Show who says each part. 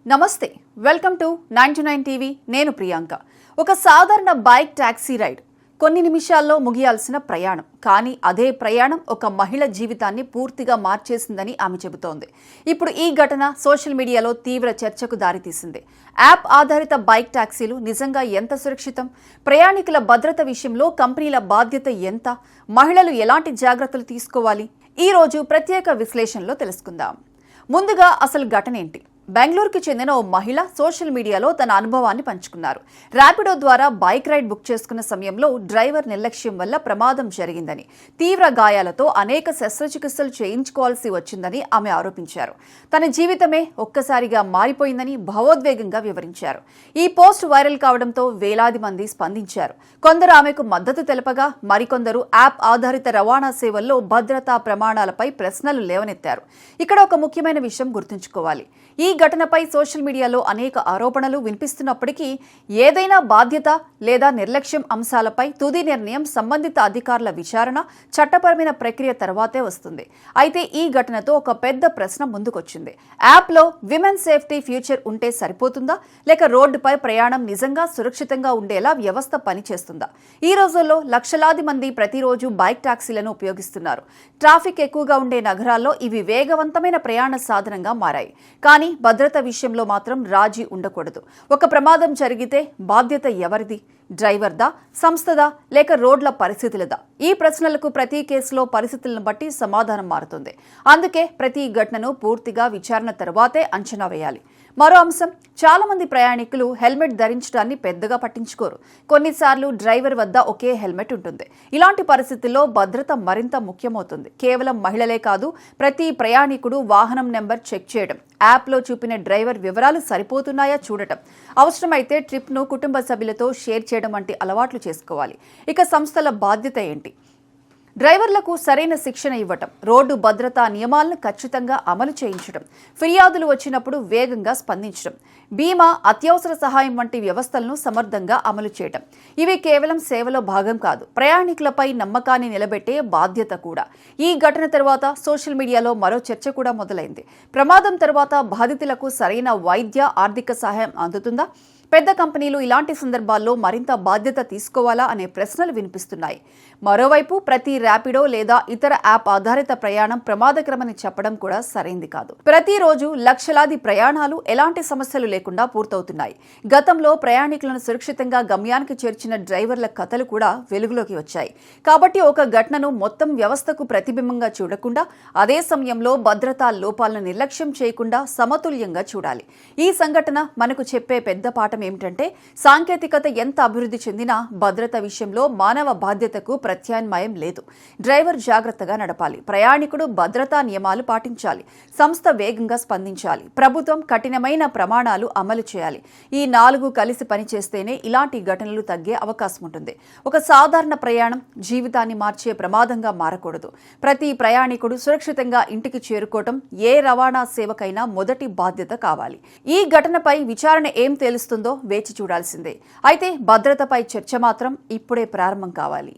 Speaker 1: నమస్తే welcome to 99 TV నేను ప్రియాంక ఒక సాధారణ బైక్ టాక్సీ రైడ్ కొన్ని నిమిషాల్లో ముగియాల్సిన ప్రయాణం కానీ అదే ప్రయాణం ఒక మహిళ జీవితాన్ని పూర్తిగా మార్చేసిందని ఆమె చెబుతోంది. ఇప్పుడు ఈ ఘటన సోషల్ మీడియాలో తీవ్ర చర్చకు దారితీసింది. యాప్ ఆధారిత బైక్ టాక్సీలు నిజంగా ఎంత సురక్షితం, ప్రయాణికుల భద్రత విషయంలో కంపెనీల బాధ్యత ఎంత, మహిళలు ఎలాంటి జాగ్రత్తలు తీసుకోవాలి, ఈ రోజు ప్రత్యేక విశ్లేషణలో తెలుసుకుందాం. ముందుగా అసలు ఘటన ఏంటి? బెంగళూరుకి చెందిన ఓ మహిళ సోషల్ మీడియాలో తన అనుభవాన్ని పంచుకున్నారు. ర్యాపిడో ద్వారా బైక్ రైడ్ బుక్ చేసుకున్న సమయంలో డ్రైవర్ నిర్లక్ష్యం వల్ల ప్రమాదం జరిగిందని, తీవ్ర గాయాలతో అనేక శస్త్రచికిత్సలు చేయించుకోవాల్సి వచ్చిందని ఆమె ఆరోపించారు. తన జీవితమే ఒక్కసారిగా మారిపోయిందని భావోద్వేగంగా వివరించారు. ఈ పోస్ట్ వైరల్ కావడంతో వేలాది మంది స్పందించారు. కొందరు ఆమెకు మద్దతు తెలపగా మరికొందరు యాప్ ఆధారిత రవాణా సేవల్లో భద్రతా ప్రమాణాలపై ప్రశ్నలు లేవనెత్తారు. ఇక్కడ ఒక ముఖ్యమైన విషయం గుర్తుంచుకోవాలి. ఈ ఘటనపై సోషల్ మీడియాలో అనేక ఆరోపణలు వినిపిస్తున్నప్పటికీ ఏదైనా బాధ్యత లేదా నిర్లక్ష్యం అంశాలపై తుది నిర్ణయం సంబంధిత అధికారుల విచారణ, చట్టపరమైన ప్రక్రియ తర్వాతే వస్తుంది. అయితే ఈ ఘటనతో ఒక పెద్ద ప్రశ్న ముందుకొచ్చింది. యాప్లో విమెన్ సేఫ్టీ ఫ్యూచర్ ఉంటే సరిపోతుందా, లేక రోడ్డుపై ప్రయాణం నిజంగా సురక్షితంగా ఉండేలా వ్యవస్థ పనిచేస్తుందా? ఈ రోజుల్లో లక్షలాది మంది ప్రతిరోజు బైక్ టాక్సీలను ఉపయోగిస్తున్నారు. ట్రాఫిక్ ఎక్కువగా ఉండే నగరాల్లో ఇవి వేగవంతమైన ప్రయాణ సాధనంగా మారాయి. కానీ భద్రత విషయంలో మాత్రం రాజీ ఉండకూడదు. ఒక ప్రమాదం జరిగితే బాధ్యత ఎవరిది? డ్రైవర్దా, సంస్థదా, లేక రోడ్ల పరిస్థితులదా? ఈ ప్రశ్నలకు ప్రతి కేసులో పరిస్థితులను బట్టి సమాధానం మారుతుంది. అందుకే ప్రతి ఘటనను పూర్తిగా విచారణ తర్వాతే అంచనా వేయాలి. మరో అంశం, చాలా మంది ప్రయాణికులు హెల్మెట్ ధరించడాన్ని పెద్దగా పట్టించుకోరు. కొన్నిసార్లు డ్రైవర్ వద్ద ఒకే హెల్మెట్ ఉంటుంది. ఇలాంటి పరిస్థితుల్లో భద్రత మరింత ముఖ్యమవుతుంది. కేవలం మహిళలే కాదు, ప్రతి ప్రయాణికుడు వాహనం నెంబర్ చెక్ చేయడం, యాప్లో చూపిన డ్రైవర్ వివరాలు సరిపోతున్నాయా చూడటం, అవసరమైతే ట్రిప్ను కుటుంబ సభ్యులతో షేర్ చేయడం వంటి అలవాట్లు చేసుకోవాలి. ఇక సంస్థల బాధ్యత ఏంటి? డ్రైవర్లకు సరైన శిక్షణ ఇవ్వటం, రోడ్డు భద్రతా నియమాలను ఖచ్చితంగా అమలు చేయించడం, ఫిర్యాదులు వచ్చినప్పుడు వేగంగా స్పందించడం, బీమా, అత్యవసర సహాయం వంటి వ్యవస్థలను సమర్థంగా అమలు చేయడం. ఇవి కేవలం సేవలో భాగం కాదు, ప్రయాణికులపై నమ్మకాన్ని నిలబెట్టే బాధ్యత కూడా. ఈ ఘటన తర్వాత సోషల్ మీడియాలో మరో చర్చ కూడా మొదలైంది. ప్రమాదం తర్వాత బాధితులకు సరైన వైద్య, ఆర్థిక సహాయం అందుతుందా? పెద్ద కంపెనీలు ఇలాంటి సందర్భాల్లో మరింత బాధ్యత తీసుకోవాలా అనే ప్రశ్నలు వినిపిస్తున్నాయి. మరోవైపు ప్రతి ర్యాపిడో లేదా ఇతర యాప్ ఆధారిత ప్రయాణం ప్రమాదకరమని చెప్పడం కూడా సరైంది కాదు. ప్రతిరోజు లక్షలాది ప్రయాణాలు ఎలాంటి సమస్యలు లేకుండా పూర్తవుతున్నాయి. గతంలో ప్రయాణికులను సురక్షితంగా గమ్యానికి చేర్చిన డ్రైవర్ల కథలు కూడా వెలుగులోకి వచ్చాయి. కాబట్టి ఒక ఘటనను మొత్తం వ్యవస్థకు ప్రతిబింబంగా చూడకుండా, అదే సమయంలో భద్రతా లోపాలను నిర్లక్ష్యం చేయకుండా సమతుల్యంగా చూడాలి. ఈ సంఘటన మనకు చెప్పే పెద్ద పాఠం ఏమిటంటే, సాంకేతికత ఎంత అభివృద్ధి చెందినా భద్రత విషయంలో మానవ బాధ్యతకు ప్రత్యామ్నాయం లేదు. డ్రైవర్ జాగ్రత్తగా నడపాలి, ప్రయాణికుడు భద్రతా నియమాలు పాటించాలి, సంస్థ వేగంగా స్పందించాలి, ప్రభుత్వం కఠినమైన ప్రమాణాలు అమలు చేయాలి. ఈ 4 కలిసి పనిచేస్తేనే ఇలాంటి ఘటనలు తగ్గే అవకాశం ఉంటుంది. ఒక సాధారణ ప్రయాణం జీవితాన్ని మార్చే ప్రమాదంగా మారకూడదు. ప్రతి ప్రయాణికుడు సురక్షితంగా ఇంటికి చేరుకోవటం ఏ రవాణా సేవకైనా మొదటి బాధ్యత కావాలి. ఈ ఘటనపై విచారణ ఏం తెలుస్తుందో వేచి చూడాల్సిందే. అయితే భద్రతపై చర్చ మాత్రం ఇప్పుడే ప్రారంభం కావాలి.